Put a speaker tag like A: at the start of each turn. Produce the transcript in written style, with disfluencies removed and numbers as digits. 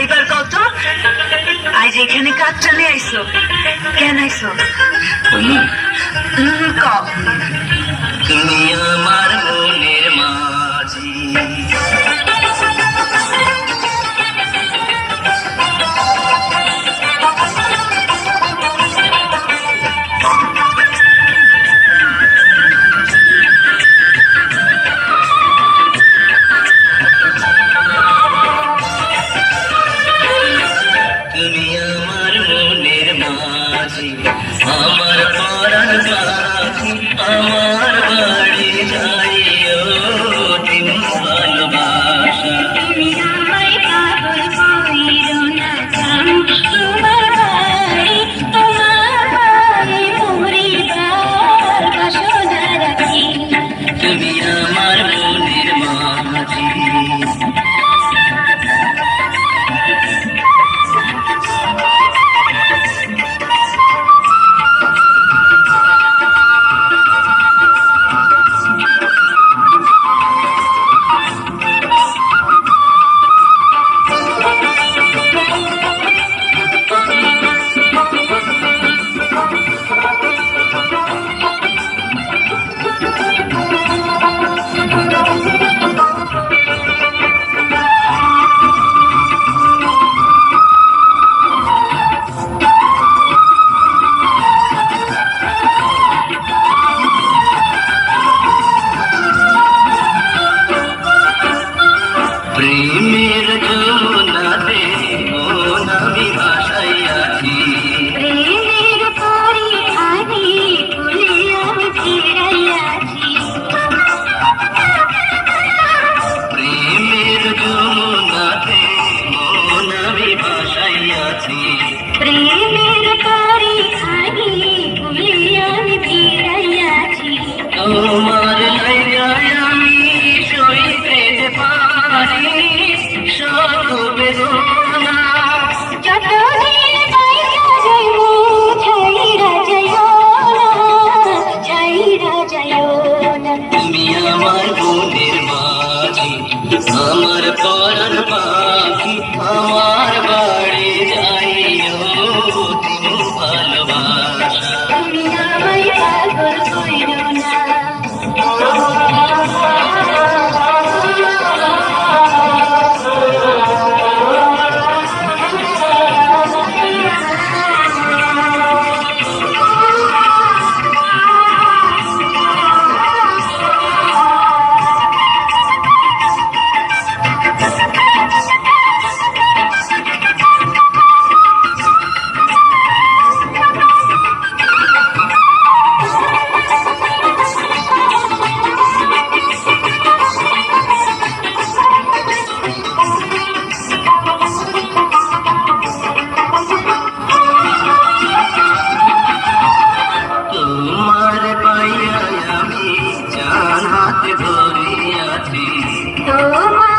A: এবার কত আজ এখানে কাজ চলে আইসো কেন আইসো ক
B: তুমি আমার মনের মাঝি আমার পরাণ পাখি আমার বাড়ি যাইও দিন ভালোবাসা
C: তুমি আমায় পাগল কইরো না জান তোমার বাড়ি পরিবার বাসনা রাখি
B: তুমি আমার মনের মাঝি প্রেমের যমুনাতে মন আমি ভাসাইয়াছি
C: প্রেমের পরিখানি ফুলে আমি ফিরাইয়াছি
B: প্রেমের যমুনাতে মন আমি ভাসাইয়াছি
C: প্রেমের পরিখানি ফুলে আমি ফিরাইয়াছি
B: তোমার লাইগায় আমি সইতে পারি সব বেদনা
C: যতদিন যাইয়া যাইব ছাইরা যাইও না ছাইরা যাইও না
B: তুমি আমার মনের মাঝি আমার পরাণ পাখি আমার বাড়ি যাইও দিন ভালোবাসা
C: তুমি আমায় পাগল কইরো না
B: তোমার পাইয়া আমি জান হাতে ধরিয়াছি
C: তোমার